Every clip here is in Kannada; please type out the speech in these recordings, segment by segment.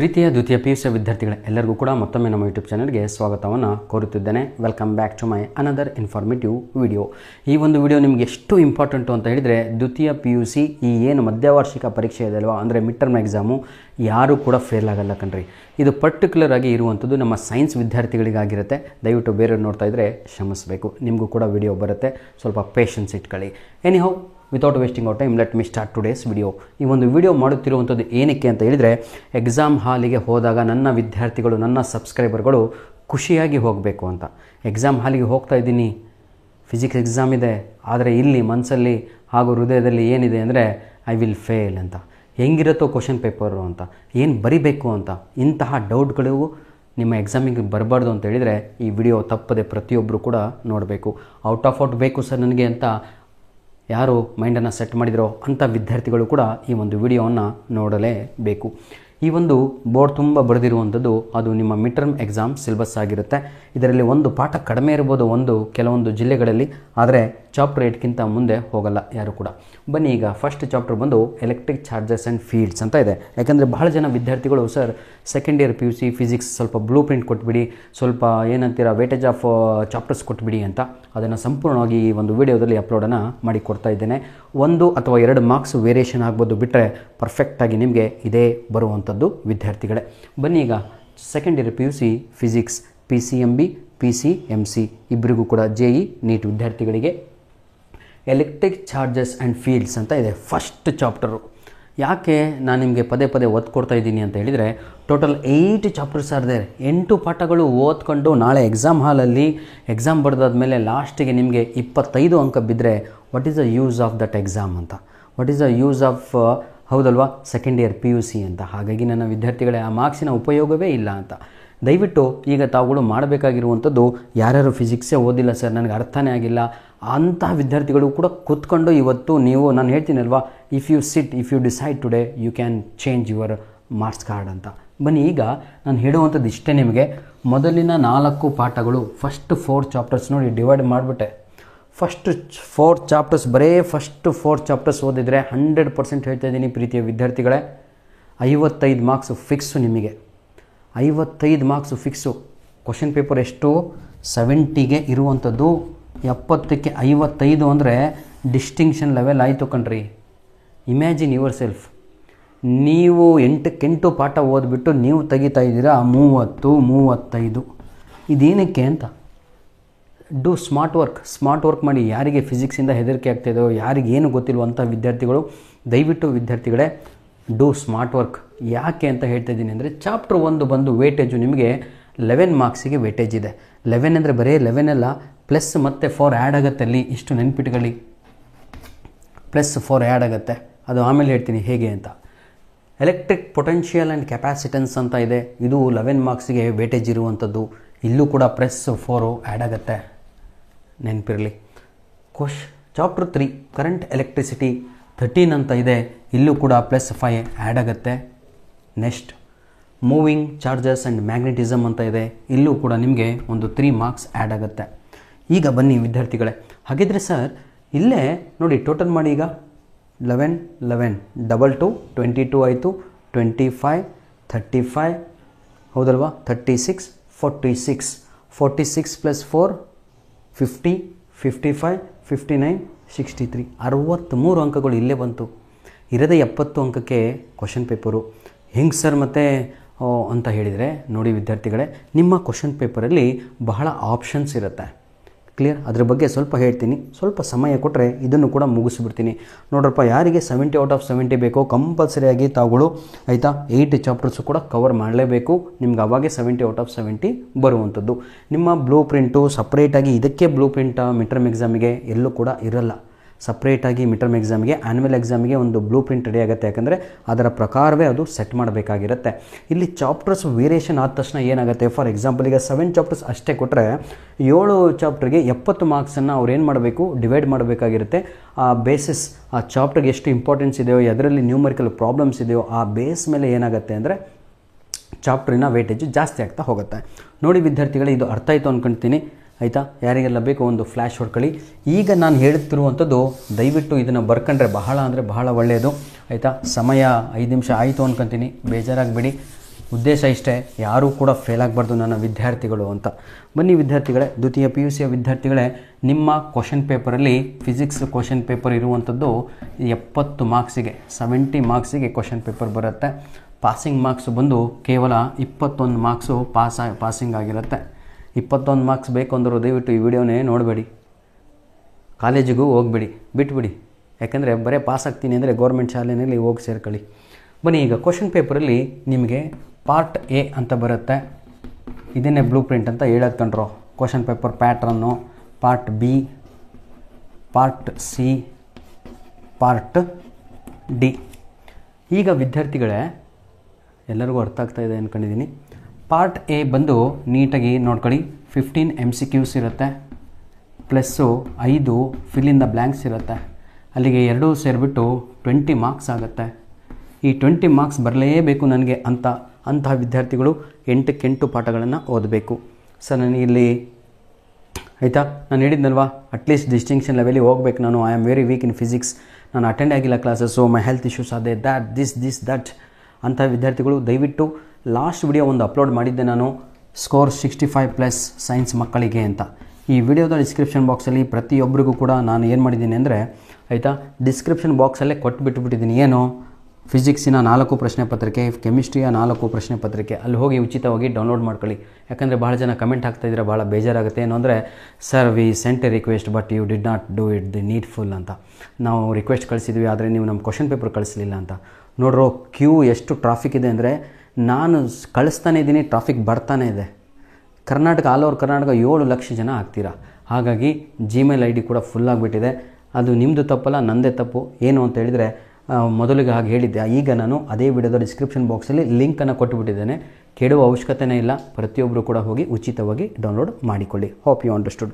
ಪ್ರೀತಿಯ ದ್ವಿತೀಯ PUC ವಿದ್ಯಾರ್ಥಿಗಳೇ ಎಲ್ಲರಿಗೂ ಕೂಡ ಮತ್ತೊಮ್ಮೆ ನಮ್ಮ ಯೂಟ್ಯೂಬ್ ಚಾನಲ್ಗೆ ಸ್ವಾಗತವನ್ನು ಕೋರುತ್ತಿದ್ದೇನೆ. Welcome back to my another informative video. ಈ ಒಂದು ವಿಡಿಯೋ ನಿಮಗೆ ಎಷ್ಟು ಇಂಪಾರ್ಟೆಂಟು ಅಂತ ಹೇಳಿದರೆ, ದ್ವಿತೀಯ PUC ಈ ಏನು ಮಧ್ಯವಾರ್ಷಿಕ ಪರೀಕ್ಷೆ ಇದೆ ಅಲ್ವಾ, ಅಂದರೆ ಮಿಡ್ ಟರ್ಮ್ ಎಕ್ಸಾಮು ಯಾರೂ ಕೂಡ ಫೇಲ್ ಆಗಲ್ಲ ಕಣ್ರಿ. ಇದು ಪರ್ಟಿಕ್ಯುಲರ್ ಆಗಿ ಇರುವಂಥದ್ದು ನಮ್ಮ ಸೈನ್ಸ್ ವಿದ್ಯಾರ್ಥಿಗಳಿಗಾಗಿರುತ್ತೆ. ದಯವಿಟ್ಟು ಬೇರೆಯವ್ರು ನೋಡ್ತಾ ಇದ್ದರೆ ಕ್ಷಮಿಸಬೇಕು, ನಿಮಗೂ ಕೂಡ ವಿಡಿಯೋ ಬರುತ್ತೆ, ಸ್ವಲ್ಪ ಪೇಷನ್ಸ್ ಇಟ್ಕೊಳ್ಳಿ. Anyhow, without wasting out time let me start today's video. ಈ ಒಂದು ವಿಡಿಯೋ ಮಾಡುತ್ತಿರುವಂಥದ್ದು ಏನಕ್ಕೆ ಅಂತ ಹೇಳಿದರೆ, ಎಕ್ಸಾಮ್ ಹಾಲಿಗೆ ಹೋದಾಗ ನನ್ನ ವಿದ್ಯಾರ್ಥಿಗಳು, ನನ್ನ ಸಬ್ಸ್ಕ್ರೈಬರ್ಗಳು ಖುಷಿಯಾಗಿ ಹೋಗಬೇಕು ಅಂತ. ಎಕ್ಸಾಮ್ ಹಾಲಿಗೆ ಹೋಗ್ತಾ ಇದ್ದೀನಿ, ಫಿಸಿಕ್ಸ್ ಎಕ್ಸಾಮ್ ಇದೆ, ಆದರೆ ಇಲ್ಲಿ ಮನಸ್ಸಲ್ಲಿ ಹಾಗೂ ಹೃದಯದಲ್ಲಿ ಏನಿದೆ ಅಂದರೆ ಐ ವಿಲ್ ಫೇಲ್ ಅಂತ, ಹೆಂಗಿರುತ್ತೋ ಕ್ವಶನ್ ಪೇಪರು ಅಂತ, ಏನು ಬರಿಬೇಕು ಅಂತ, ಇಂತಹ ಡೌಟ್ಗಳು ನಿಮ್ಮ ಎಕ್ಸಾಮಿಗೆ ಬರಬಾರ್ದು ಅಂತ ಹೇಳಿದರೆ ಈ ವಿಡಿಯೋ ತಪ್ಪದೆ ಪ್ರತಿಯೊಬ್ಬರು ಕೂಡ ನೋಡಬೇಕು. ಔಟ್ ಆಫ್ ಔಟ್ ಬೇಕು ಸರ್ ನನಗೆ ಅಂತ ಯಾರು ಮೈಂಡನ್ನು ಸೆಟ್ ಮಾಡಿದರೋ ಅಂಥ ವಿದ್ಯಾರ್ಥಿಗಳು ಕೂಡ ಈ ಒಂದು ವಿಡಿಯೋವನ್ನು ನೋಡಲೇಬೇಕು. ಈ ಒಂದು ಬೋರ್ಡ್ ತುಂಬ ಬರೆದಿರುವಂಥದ್ದು ಅದು ನಿಮ್ಮ ಮಿಡ್ ಟರ್ಮ್ ಎಕ್ಸಾಮ್ ಸಿಲೆಬಸ್ ಆಗಿರುತ್ತೆ. ಇದರಲ್ಲಿ ಒಂದು ಪಾಠ ಕಡಿಮೆ ಇರ್ಬೋದು ಕೆಲವೊಂದು ಜಿಲ್ಲೆಗಳಲ್ಲಿ, ಆದರೆ ಚಾಪ್ಟರ್ 8ಗಿಂತ ಮುಂದೆ ಹೋಗಲ್ಲ ಯಾರು ಕೂಡ. ಬನ್ನಿ, ಈಗ ಫಸ್ಟ್ ಚಾಪ್ಟರ್ ಬಂದು ಎಲೆಕ್ಟ್ರಿಕ್ ಚಾರ್ಜಸ್ ಆ್ಯಂಡ್ ಫೀಲ್ಡ್ಸ್ ಅಂತ ಇದೆ. ಯಾಕಂದರೆ ಬಹಳ ಜನ ವಿದ್ಯಾರ್ಥಿಗಳು sir second year PUC physics ಸ್ವಲ್ಪ ಬ್ಲೂ ಪ್ರಿಂಟ್ ಕೊಟ್ಬಿಡಿ, ಸ್ವಲ್ಪ ಏನಂತೀರ ವೇಟೇಜ್ ಆಫ್ ಚಾಪ್ಟರ್ಸ್ ಕೊಟ್ಬಿಡಿ ಅಂತ. ಅದನ್ನು ಸಂಪೂರ್ಣವಾಗಿ ಈ ಒಂದು ವಿಡಿಯೋದಲ್ಲಿ ಅಪ್ಲೋಡನ್ನು ಮಾಡಿ ಕೊಡ್ತಾ ಇದ್ದೇನೆ. 1 ಅಥವಾ 2 ಮಾರ್ಕ್ಸ್ ವೇರಿಯೇಷನ್ ಆಗ್ಬೋದು, ಬಿಟ್ಟರೆ ಪರ್ಫೆಕ್ಟಾಗಿ ನಿಮಗೆ ಇದೇ ಬರುವಂಥದ್ದು ವಿದ್ಯಾರ್ಥಿಗಳೇ. ಬನ್ನಿ, ಈಗ second year PUC physics PCMB PCMC ಇಬ್ಬರಿಗೂ ಕೂಡ JE ನೀಟ್ ವಿದ್ಯಾರ್ಥಿಗಳಿಗೆ ಎಲೆಕ್ಟ್ರಿಕ್ ಚಾರ್ಜಸ್ ಆ್ಯಂಡ್ ಫೀಲ್ಡ್ಸ್ ಅಂತ ಇದೆ ಫಸ್ಟ್ ಚಾಪ್ಟರು. ಯಾಕೆ ನಾನು ನಿಮಗೆ ಪದೇ ಪದೇ ಒತ್ತು ಕೊಡ್ತಾ ಇದ್ದೀನಿ ಅಂತ ಹೇಳಿದರೆ, ಟೋಟಲ್ 8 ಚಾಪ್ಟರ್ಸ್ ಇದೆ. 8 ಪಾಠಗಳು ಓದ್ಕೊಂಡು ನಾಳೆ ಎಕ್ಸಾಮ್ ಹಾಲಲ್ಲಿ ಎಕ್ಸಾಮ್ ಬರೆದಾದ್ಮೇಲೆ ಲಾಸ್ಟಿಗೆ ನಿಮಗೆ 25 ಅಂಕ ಬಿದ್ದರೆ what is the use of that exam ಅಂತ, what is the use of ಹೌದಲ್ವಾ ಸೆಕೆಂಡ್ ಇಯರ್ PUC ಅಂತ. ಹಾಗಾಗಿ ನನ್ನ ವಿದ್ಯಾರ್ಥಿಗಳೇ ಆ ಮಾರ್ಕ್ಸಿನ ಉಪಯೋಗವೇ ಇಲ್ಲ ಅಂತ. ದಯವಿಟ್ಟು ಈಗ ತಾವುಗಳು ಮಾಡಬೇಕಾಗಿರುವಂಥದ್ದು, ಯಾರ್ಯಾರು ಫಿಸಿಕ್ಸೇ ಓದಿಲ್ಲ ಸರ್ ನನಗೆ ಅರ್ಥನೇ ಆಗಿಲ್ಲ ಅಂಥ ವಿದ್ಯಾರ್ಥಿಗಳು ಕೂಡ ಕೂತ್ಕೊಂಡು ಇವತ್ತು ನೀವು, ನಾನು ಹೇಳ್ತೀನಲ್ವಾ, if you decide today you can change your marks card ಅಂತ. ಬನ್ನಿ, ಈಗ ನಾನು ಹೇಳುವಂಥದ್ದು ಇಷ್ಟೇ ನಿಮಗೆ. ಮೊದಲಿನ 4 ಪಾಠಗಳು ಫಸ್ಟ್ 4 ಚಾಪ್ಟರ್ಸ್ ನೋಡಿ ಡಿವೈಡ್ ಮಾಡಿಬಿಟ್ಟೆ. ಫಸ್ಟ್ 4 ಚಾಪ್ಟರ್ಸ್, ಬರೀ ಫಸ್ಟ್ 4 ಚಾಪ್ಟರ್ಸ್ ಓದಿದರೆ 100% ಹೇಳ್ತಾ ಇದ್ದೀನಿ ಪ್ರೀತಿಯ ವಿದ್ಯಾರ್ಥಿಗಳೇ, 55 ಮಾರ್ಕ್ಸು ಫಿಕ್ಸು ನಿಮಗೆ. 55 ಮಾರ್ಕ್ಸು ಫಿಕ್ಸು. ಕ್ವಶನ್ ಪೇಪರ್ ಎಷ್ಟು 70ಗೆ ಇರುವಂಥದ್ದು, 70ಕ್ಕೆ 55 ಅಂದರೆ ಡಿಸ್ಟಿಂಕ್ಷನ್ ಲೆವೆಲ್ ಆಯಿತು ಕಣ್ರಿ. ಇಮ್ಯಾಜಿನ್ ಯುವರ್ ಸೆಲ್ಫ್, ನೀವು 8 ಪಾಠ ಓದ್ಬಿಟ್ಟು ನೀವು ತೆಗಿತಾ ಇದ್ದೀರಾ 30, 35. ಇದೇನಕ್ಕೆ ಅಂತ. ಡೂ ಸ್ಮಾರ್ಟ್ ವರ್ಕ್ ಮಾಡಿ. ಯಾರಿಗೆ ಫಿಸಿಕ್ಸಿಂದ ಹೆದರಿಕೆ ಆಗ್ತಾಯಿದೆಯೋ, ಯಾರಿಗೆ ಏನು ಗೊತ್ತಿಲ್ವೋ ಅಂಥ ವಿದ್ಯಾರ್ಥಿಗಳು ದಯವಿಟ್ಟು ವಿದ್ಯಾರ್ಥಿಗಳೇ ಡೂ ಸ್ಮಾರ್ಟ್ ವರ್ಕ್. ಯಾಕೆ ಅಂತ ಹೇಳ್ತಾ ಇದ್ದೀನಿ ಅಂದರೆ, ಚಾಪ್ಟರ್ 1 ಬಂದು ವೇಟೇಜು ನಿಮಗೆ 11 ಮಾರ್ಕ್ಸಿಗೆ ವೇಟೇಜ್ ಇದೆ. 11 ಅಂದರೆ ಬರೀ 11 ಅಲ್ಲ, ಪ್ಲಸ್ ಮತ್ತು 4 ಆ್ಯಡ್ ಆಗುತ್ತೆ. ಅಲ್ಲಿ ಇಷ್ಟು ನೆನ್ಪಿಟ್ಕೊಳ್ಳಿ, ಪ್ಲಸ್ 4 ಆ್ಯಡ್ ಆಗುತ್ತೆ. ಅದು ಆಮೇಲೆ ಹೇಳ್ತೀನಿ ಹೇಗೆ ಅಂತ. ಎಲೆಕ್ಟ್ರಿಕ್ ಪೊಟೆನ್ಷಿಯಲ್ ಆ್ಯಂಡ್ ಕೆಪಾಸಿಟೆನ್ಸ್ ಅಂತ ಇದೆ, ಇದು 11 ಮಾರ್ಕ್ಸಿಗೆ ವೇಟೇಜ್ ಇರುವಂಥದ್ದು. ಇಲ್ಲೂ ಕೂಡ ಪ್ಲಸ್ 4 ಆ್ಯಡ್ ಆಗುತ್ತೆ, ನೆನಪಿರಲಿ. ಚಾಪ್ಟರ್ 3 ಕರೆಂಟ್ ಎಲೆಕ್ಟ್ರಿಸಿಟಿ 13 ಅಂತ ಇದೆ, ಇಲ್ಲೂ ಕೂಡ ಪ್ಲಸ್ 5 ಆ್ಯಡ್ ಆಗುತ್ತೆ. Next moving charges and magnetism ಅಂತ ಇದೆ, ಇಲ್ಲೂ ಕೂಡ ನಿಮಗೆ ಒಂದು 3 ಮಾರ್ಕ್ಸ್ ಆ್ಯಡ್ ಆಗುತ್ತೆ. ಈಗ ಬನ್ನಿ ವಿದ್ಯಾರ್ಥಿಗಳೇ, ಹಾಗಿದ್ರೆ ಸರ್ ಇಲ್ಲೇ ನೋಡಿ ಟೋಟಲ್ ಮಾಡಿ. ಈಗ 11 22 22 ಆಯಿತು, 25 35 ಹೌದಲ್ವಾ, 36 46 ಪ್ಲಸ್ 4 50 55 59 63 63 ಅಂಕಗಳು ಇಲ್ಲೇ ಬಂತು. ಇರದೇ 70 ಅಂಕಕ್ಕೆ ಕ್ವಶನ್ ಪೇಪರು. ಹೆಂಗೆ ಸರ್ ಮತ್ತೆ ಅಂತ ಹೇಳಿದರೆ ನೋಡಿ ವಿದ್ಯಾರ್ಥಿಗಳೇ, ನಿಮ್ಮ ಕ್ವಶನ್ ಪೇಪರಲ್ಲಿ ಬಹಳ ಆಪ್ಷನ್ಸ್ ಇರುತ್ತೆ. ಕ್ಲಿಯರ್? ಅದ್ರ ಬಗ್ಗೆ ಸ್ವಲ್ಪ ಹೇಳ್ತೀನಿ, ಸ್ವಲ್ಪ ಸಮಯ ಕೊಟ್ಟರೆ ಇದನ್ನು ಕೂಡ ಮುಗಿಸ್ಬಿಡ್ತೀನಿ. ನೋಡ್ರಪ್ಪ, ಯಾರಿಗೆ 70 ಔಟ್ ಆಫ್ 70 ಬೇಕೋ ಕಂಪಲ್ಸರಿಯಾಗಿ ತಾವುಗಳು ಆಯಿತಾ 8 ಚಾಪ್ಟರ್ಸು ಕೂಡ ಕವರ್ ಮಾಡಲೇಬೇಕು. ನಿಮ್ಗೆ ಅವಾಗೆ 70 ಔಟ್ ಆಫ್ 70 ಬರುವಂಥದ್ದು. ನಿಮ್ಮ ಬ್ಲೂ ಪ್ರಿಂಟು ಸಪ್ರೇಟಾಗಿ, ಇದಕ್ಕೆ ಬ್ಲೂ ಪ್ರಿಂಟ್ ಮಿಡ್ ಟರ್ಮ್ ಎಕ್ಸಾಮಿಗೆ ಎಲ್ಲೂ ಕೂಡ ಇರಲ್ಲ. ಸಪ್ರೇಟಾಗಿ ಮಿಡ್ ಟರ್ಮ್ ಎಕ್ಸಾಮಿಗೆ, ಆ್ಯನ್ಯುವಲ್ ಎಕ್ಸಾಮಿಗೆ ಒಂದು ಬ್ಲೂ ಪ್ರಿಂಟ್ ರೆಡಿ ಆಗುತ್ತೆ. ಯಾಕಂದರೆ ಅದರ ಪ್ರಕಾರವೇ ಅದು ಸೆಟ್ ಮಾಡಬೇಕಾಗಿರುತ್ತೆ. ಇಲ್ಲಿ ಚಾಪ್ಟರ್ಸ್ ವೇರಿಯೇಷನ್ ಆದ ತಕ್ಷಣ ಏನಾಗುತ್ತೆ, ಫಾರ್ ಎಕ್ಸಾಂಪಲ್ ಈಗ 7 ಚಾಪ್ಟರ್ಸ್ ಅಷ್ಟೇ ಕೊಟ್ಟರೆ 7 ಚಾಪ್ಟರ್ಗೆ 70 ಮಾರ್ಕ್ಸನ್ನು ಅವ್ರು ಏನು ಮಾಡಬೇಕು, ಡಿವೈಡ್ ಮಾಡಬೇಕಾಗಿರುತ್ತೆ. ಆ ಬೇಸಿಸ್, ಆ ಚಾಪ್ಟರ್ಗೆ ಎಷ್ಟು ಇಂಪಾರ್ಟೆನ್ಸ್ ಇದೆಯೋ, ಅದರಲ್ಲಿ ನ್ಯೂಮರಿಕಲ್ ಪ್ರಾಬ್ಲಮ್ಸ್ ಇದೆಯೋ ಆ ಬೇಸ್ ಮೇಲೆ ಏನಾಗುತ್ತೆ ಅಂದರೆ ಚಾಪ್ಟರಿನ ವೇಟೇಜು ಜಾಸ್ತಿ ಆಗ್ತಾ ಹೋಗುತ್ತೆ. ನೋಡಿ ವಿದ್ಯಾರ್ಥಿಗಳೇ, ಇದು ಅರ್ಥ ಆಯಿತು ಅಂದ್ಕೊಳ್ತೀನಿ. ಆಯಿತಾ, ಯಾರಿಗೆಲ್ಲ ಬೇಕು ಒಂದು ಫ್ಲ್ಯಾಶ್ ಹೊಡ್ಕೊಳ್ಳಿ. ಈಗ ನಾನು ಹೇಳ್ತಿರುವಂಥದ್ದು ದಯವಿಟ್ಟು ಇದನ್ನು ಬರ್ಕೊಂಡ್ರೆ ಬಹಳ ಅಂದರೆ ಬಹಳ ಒಳ್ಳೆಯದು. ಆಯಿತಾ, ಸಮಯ 5 ನಿಮಿಷ ಆಯಿತು ಅಂದ್ಕೊತೀನಿ, ಬೇಜಾರಾಗಬೇಡಿ. ಉದ್ದೇಶ ಇಷ್ಟೇ, ಯಾರೂ ಕೂಡ ಫೇಲ್ ಆಗಬಾರ್ದು ನನ್ನ ವಿದ್ಯಾರ್ಥಿಗಳು ಅಂತ. ಬನ್ನಿ ವಿದ್ಯಾರ್ಥಿಗಳೇ, ದ್ವಿತೀಯ PUC ವಿದ್ಯಾರ್ಥಿಗಳೇ, ನಿಮ್ಮ ಕ್ವಶನ್ ಪೇಪರಲ್ಲಿ ಫಿಸಿಕ್ಸ್ ಕ್ವಶನ್ ಪೇಪರ್ ಇರುವಂಥದ್ದು 70 ಮಾರ್ಕ್ಸಿಗೆ 70 ಮಾರ್ಕ್ಸಿಗೆ ಕ್ವಶನ್ ಪೇಪರ್ ಬರುತ್ತೆ. ಪಾಸಿಂಗ್ ಮಾರ್ಕ್ಸ್ ಬಂದು ಕೇವಲ 21 ಮಾರ್ಕ್ಸು ಪಾಸಿಂಗ್ ಆಗಿರುತ್ತೆ. 21 ಮಾರ್ಕ್ಸ್ ಬೇಕು ಅಂದರೂ ದಯವಿಟ್ಟು ಈ ವಿಡಿಯೋನೇ ನೋಡಬೇಡಿ, ಕಾಲೇಜಿಗೂ ಹೋಗ್ಬೇಡಿ, ಬಿಟ್ಬಿಡಿ. ಯಾಕಂದರೆ ಬರೀ ಪಾಸ್ ಆಗ್ತೀನಿ ಅಂದರೆ ಗೌರ್ಮೆಂಟ್ ಶಾಲೆಯಲ್ಲಿ ಹೋಗಿ ಸೇರ್ಕೊಳ್ಳಿ. ಬನ್ನಿ, ಈಗ ಕ್ವಶನ್ ಪೇಪರಲ್ಲಿ ನಿಮಗೆ ಪಾರ್ಟ್ A ಅಂತ ಬರುತ್ತೆ. ಇದನ್ನೇ ಬ್ಲೂ ಪ್ರಿಂಟ್ ಅಂತ ಹೇಳೋದು ಕಂಡ್ರೋ. ಕ್ವಶನ್ ಪೇಪರ್ ಪ್ಯಾಟ್ರನ್ನು, part B, part C, part D. ಈಗ ವಿದ್ಯಾರ್ಥಿಗಳೇ ಎಲ್ಲರಿಗೂ ಅರ್ಥ ಆಗ್ತಾ ಇದೆ ಅಂದ್ಕೊಂಡಿದ್ದೀನಿ. ಪಾರ್ಟ್ A ಬಂದು ನೀಟಾಗಿ ನೋಡ್ಕೊಳ್ಳಿ. 15 MCQs ಇರುತ್ತೆ, plus 5 fill in the blanks ಇರುತ್ತೆ. ಅಲ್ಲಿಗೆ 2 ಸೇರಿಬಿಟ್ಟು 20 ಮಾರ್ಕ್ಸ್ ಆಗುತ್ತೆ. ಈ 20 ಮಾರ್ಕ್ಸ್ ಬರಲೇಬೇಕು ನನಗೆ ಅಂತಹ ವಿದ್ಯಾರ್ಥಿಗಳು 8 ಪಾಠಗಳನ್ನು ಓದಬೇಕು. ಸರ್ ನನಗೆ ಇಲ್ಲಿ ಆಯಿತಾ, ನಾನು ಹೇಳಿದ್ನಲ್ವಾ, ಅಟ್ಲೀಸ್ಟ್ ಡಿಸ್ಟಿಂಕ್ಷನ್ ಲೆವೆಲಿಗೆ ಹೋಗ್ಬೇಕು ನಾನು. I am very weak in physics, ನಾನು ಅಟೆಂಡ್ ಆಗಿಲ್ಲ ಕ್ಲಾಸಸ್ಸು, ಮೈ ಹೆಲ್ತ್ ಇಶ್ಯೂಸ್ ಅದೇ, ದಟ್ ಅಂಥ ವಿದ್ಯಾರ್ಥಿಗಳು ದಯವಿಟ್ಟು ಲಾಸ್ಟ್ ವಿಡಿಯೋ ಒಂದು ಅಪ್ಲೋಡ್ ಮಾಡಿದ್ದೆ ನಾನು, ಸ್ಕೋರ್ 65+ ಸೈನ್ಸ್ ಮಕ್ಕಳಿಗೆ ಅಂತ. ಈ ವಿಡಿಯೋದ ಡಿಸ್ಕ್ರಿಪ್ಷನ್ ಬಾಕ್ಸಲ್ಲಿ ಪ್ರತಿಯೊಬ್ಬರಿಗೂ ಕೂಡ ನಾನು ಏನು ಮಾಡಿದ್ದೀನಿ ಅಂದರೆ ಆಯಿತಾ, ಡಿಸ್ಕ್ರಿಪ್ಷನ್ ಬಾಕ್ಸಲ್ಲೇ ಕೊಟ್ಬಿಟ್ಟಿದ್ದೀನಿ. ಏನು, ಫಿಸಿಕ್ಸಿನ 4 ಪ್ರಶ್ನೆ ಪತ್ರಿಕೆ, ಕೆಮಿಸ್ಟ್ರಿಯ 4 ಪ್ರಶ್ನೆ ಪತ್ರಿಕೆ, ಅಲ್ಲಿ ಹೋಗಿ ಉಚಿತವಾಗಿ ಡೌನ್ಲೋಡ್ ಮಾಡ್ಕೊಳ್ಳಿ. ಯಾಕಂದರೆ ಭಾಳ ಜನ ಕಮೆಂಟ್ ಹಾಕ್ತಾಯಿದ್ರೆ ಭಾಳ ಬೇಜಾರಾಗುತ್ತೆ. ಏನು ಅಂದರೆ, sir we sent a request but you did not do it the needful ಅಂತ. ನಾವು ರಿಕ್ವೆಸ್ಟ್ ಕಳಿಸಿದ್ವಿ, ಆದರೆ ನೀವು ನಮ್ಮ ಕ್ವಶನ್ ಪೇಪರ್ ಕಳಿಸಲಿಲ್ಲ ಅಂತ. ನೋಡ್ರೋ, ಕ್ಯೂ ಎಷ್ಟು ಟ್ರಾಫಿಕ್ ಇದೆ ಅಂದರೆ, ನಾನು ಕಳಿಸ್ತಾನೇ ಇದ್ದೀನಿ, ಟ್ರಾಫಿಕ್ ಬರ್ತಾನೆ ಇದೆ. ಕರ್ನಾಟಕ, ಆಲ್ ಓವರ್ ಕರ್ನಾಟಕ 7 ಲಕ್ಷ ಜನ ಆಗ್ತೀರಾ. ಹಾಗಾಗಿ Gmail ID ಕೂಡ ಫುಲ್ ಆಗಿಬಿಟ್ಟಿದೆ. ಅದು ನಿಮ್ಮದು ತಪ್ಪಲ್ಲ, ನನ್ನದೇ ತಪ್ಪು. ಏನು ಅಂತ ಹೇಳಿದರೆ, ಮೊದಲಿಗೆ ಹಾಗೆ ಹೇಳಿದ್ದೆ. ಈಗ ನಾನು ಅದೇ ವಿಡಿಯೋದ ಡಿಸ್ಕ್ರಿಪ್ಷನ್ ಬಾಕ್ಸಲ್ಲಿ ಲಿಂಕನ್ನು ಕೊಟ್ಟುಬಿಟ್ಟಿದ್ದೇನೆ. ಕೆಡುವ ಅವಶ್ಯಕತೆಯೇ ಇಲ್ಲ. ಪ್ರತಿಯೊಬ್ಬರು ಕೂಡ ಹೋಗಿ ಉಚಿತವಾಗಿ ಡೌನ್ಲೋಡ್ ಮಾಡಿಕೊಳ್ಳಿ. Hope you understood.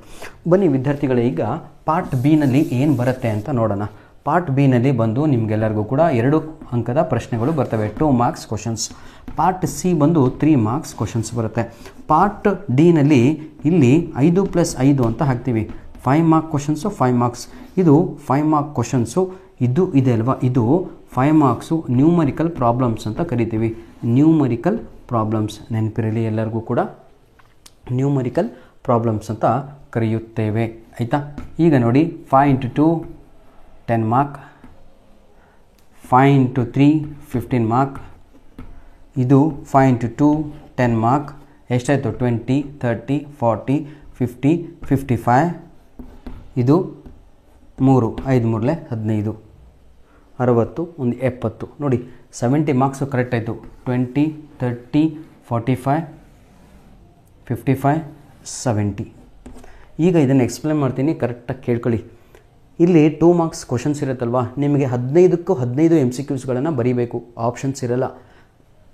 ಬನ್ನಿ ವಿದ್ಯಾರ್ಥಿಗಳೇ, ಈಗ ಪಾರ್ಟ್ B ನಲ್ಲಿ ಏನು ಬರುತ್ತೆ ಅಂತ ನೋಡೋಣ. ಪಾರ್ಟ್ B ನಲ್ಲಿ ಬಂದು ನಿಮಗೆಲ್ಲರಿಗೂ ಕೂಡ 2 ಅಂಕದ ಪ್ರಶ್ನೆಗಳು ಬರ್ತವೆ, 2 ಮಾರ್ಕ್ಸ್ ಕ್ವಶನ್ಸ್. ಪಾರ್ಟ್ C ಬಂದು 3 ಮಾರ್ಕ್ಸ್ ಕ್ವಶನ್ಸ್ ಬರುತ್ತೆ. ಪಾರ್ಟ್ D ನಲ್ಲಿ ಇಲ್ಲಿ 5+5 ಅಂತ ಹಾಕ್ತೀವಿ. 5 ಮಾರ್ಕ್ ಕ್ವಶನ್ಸು, 5 ಮಾರ್ಕ್ಸ್. ಇದು 5 ಮಾರ್ಕ್ ಕ್ವಶನ್ಸು, ಇದು ಇದೆ ಅಲ್ವಾ, ಇದು 5 ಮಾರ್ಕ್ಸು ನ್ಯೂಮರಿಕಲ್ ಪ್ರಾಬ್ಲಮ್ಸ್ ಅಂತ ಕರಿತೀವಿ. ನ್ಯೂಮರಿಕಲ್ ಪ್ರಾಬ್ಲಮ್ಸ್ ನೆನಪಿರಲಿ ಎಲ್ಲರಿಗೂ ಕೂಡ, ನ್ಯೂಮರಿಕಲ್ ಪ್ರಾಬ್ಲಮ್ಸ್ ಅಂತ ಕರೆಯುತ್ತೇವೆ. ಆಯಿತಾ, ಈಗ ನೋಡಿ, 5 × 2 10 ಮಾರ್ಕ್, 5 × 3 15 ಮಾರ್ಕ್, ಇದು 5 × 2 10 ಮಾರ್ಕ್. ಎಷ್ಟಾಯಿತು? 20 30 40 50 55. ಇದು 3 5 3 15 60 ಒಂದು 70. ನೋಡಿ 70 ಮಾರ್ಕ್ಸು ಕರೆಕ್ಟ್ ಆಯಿತು. 20 30 45 55 70. ಈಗ ಇದನ್ನು ಎಕ್ಸ್ಪ್ಲೇನ್ ಮಾಡ್ತೀನಿ, ಕರೆಕ್ಟಾಗಿ ಕೇಳ್ಕೊಳ್ಳಿ. ಇಲ್ಲಿ 2 ಮಾರ್ಕ್ಸ್ ಕ್ವಶನ್ಸ್ ಇರುತ್ತಲ್ವ, ನಿಮಗೆ 15ಕ್ಕೂ 15 MCQಸ್ಗಳನ್ನು ಬರೀಬೇಕು. ಆಪ್ಷನ್ಸ್ ಇರಲ್ಲ.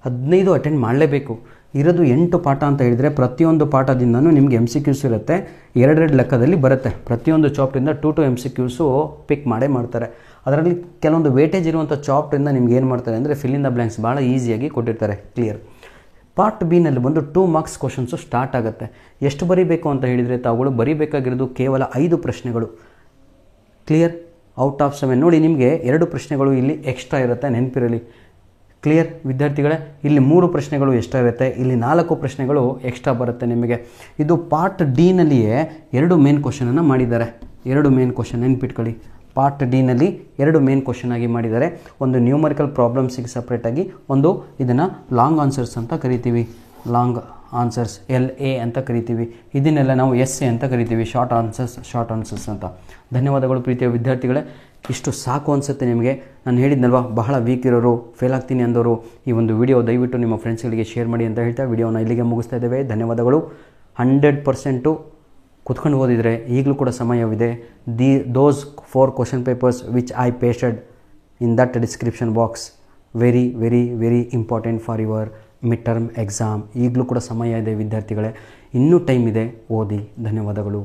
15 ಅಟೆಂಡ್ ಮಾಡಲೇಬೇಕು. ಇರೋದು 8 ಪಾಠ ಅಂತ ಹೇಳಿದರೆ ಪ್ರತಿಯೊಂದು ಪಾಠದಿಂದನೂ ನಿಮಗೆ MCQs ಇರುತ್ತೆ. 2 ಲೆಕ್ಕದಲ್ಲಿ ಬರುತ್ತೆ. ಪ್ರತಿಯೊಂದು ಚಾಪ್ಟ್ರಿಂದ 2 MCQಸು ಪಿಕ್ ಮಾಡೇ ಮಾಡ್ತಾರೆ. ಅದರಲ್ಲಿ ಕೆಲವೊಂದು ವೇಟೇಜ್ ಇರುವಂಥ ಚಾಪ್ಟ್ರಿಂದ ನಿಮ್ಗೆ ಏನು ಮಾಡ್ತಾರೆ ಅಂದರೆ ಫಿಲ್ ಇನ್ ದ ಬ್ಲ್ಯಾಂಕ್ಸ್ ಭಾಳ ಈಸಿಯಾಗಿ ಕೊಟ್ಟಿರ್ತಾರೆ. ಕ್ಲಿಯರ್. ಪಾರ್ಟ್ B ನಲ್ಲಿ ಬಂದು 2 ಮಾರ್ಕ್ಸ್ ಕ್ವಶನ್ಸು ಸ್ಟಾರ್ಟ್ ಆಗುತ್ತೆ. ಎಷ್ಟು ಬರೀಬೇಕು ಅಂತ ಹೇಳಿದರೆ ತಾವುಗಳು ಬರೀಬೇಕಾಗಿರೋದು ಕೇವಲ 5 ಪ್ರಶ್ನೆಗಳು. ಕ್ಲಿಯರ್. Out of 7. ನೋಡಿ, ನಿಮಗೆ 2 ಪ್ರಶ್ನೆಗಳು ಇಲ್ಲಿ ಎಕ್ಸ್ಟ್ರಾ ಇರುತ್ತೆ, ನೆನಪಿರಲಿ. ಕ್ಲಿಯರ್ ವಿದ್ಯಾರ್ಥಿಗಳೇ, ಇಲ್ಲಿ 3 ಪ್ರಶ್ನೆಗಳು ಎಕ್ಸ್ಟ್ರಾ ಇರುತ್ತೆ, ಇಲ್ಲಿ 4 ಪ್ರಶ್ನೆಗಳು ಎಕ್ಸ್ಟ್ರಾ ಬರುತ್ತೆ ನಿಮಗೆ. ಇದು ಪಾರ್ಟ್ D ನಲ್ಲಿಯೇ 2 ಮೇನ್ ಕ್ವಶನನ್ನು ಮಾಡಿದ್ದಾರೆ. 2 ಮೇನ್ ಕ್ವಶನ್ ನೆನ್ಪಿಟ್ಕೊಳ್ಳಿ. ಪಾರ್ಟ್ D ನಲ್ಲಿ 2 ಮೇನ್ ಕ್ವಶನ್ ಆಗಿ ಮಾಡಿದ್ದಾರೆ. ಒಂದು ನ್ಯೂಮರಿಕಲ್ ಪ್ರಾಬ್ಲಮ್ಸಿಗೆ ಸಪ್ರೇಟಾಗಿ, ಒಂದು ಇದನ್ನು ಲಾಂಗ್ ಆನ್ಸರ್ಸ್ ಅಂತ ಕರಿತೀವಿ. ಲಾಂಗ್ ಆನ್ಸರ್ಸ್ LA ಅಂತ ಕರಿತೀವಿ. ಇದನ್ನೆಲ್ಲ ನಾವು SA ಅಂತ ಕರಿತೀವಿ, ಶಾರ್ಟ್ ಆನ್ಸರ್ಸ್ ಅಂತ. ಧನ್ಯವಾದಗಳು ಪ್ರೀತಿಯ ವಿದ್ಯಾರ್ಥಿಗಳೇ. ಇಷ್ಟು ಸಾಕು ಅನಿಸುತ್ತೆ ನಿಮಗೆ. ನಾನು ಹೇಳಿದ್ನಲ್ವ, ಬಹಳ ವೀಕ್ ಇರೋರು, ಫೇಲ್ ಆಗ್ತೀನಿ ಅಂದವರು ಈ ಒಂದು ವಿಡಿಯೋ ದಯವಿಟ್ಟು ನಿಮ್ಮ ಫ್ರೆಂಡ್ಸ್ಗಳಿಗೆ ಶೇರ್ ಮಾಡಿ ಅಂತ ಹೇಳ್ತಾ ವಿಡಿಯೋನ ಇಲ್ಲಿಗೆ ಮುಗಿಸ್ತಾ ಇದ್ದೇವೆ. ಧನ್ಯವಾದಗಳು. 100% ಕುತ್ಕೊಂಡು ಓದಿದರೆ ಈಗಲೂ ಕೂಡ ಸಮಯವಿದೆ. Those 4 question papers which I pasted in that description box, very very very important for your mid term exam. ಈಗಲೂ ಕೂಡ ಸಮಯ ಇದೆ ವಿದ್ಯಾರ್ಥಿಗಳೇ, ಇನ್ನೂ ಟೈಮ್ ಇದೆ, ಓದಿ. ಧನ್ಯವಾದಗಳು.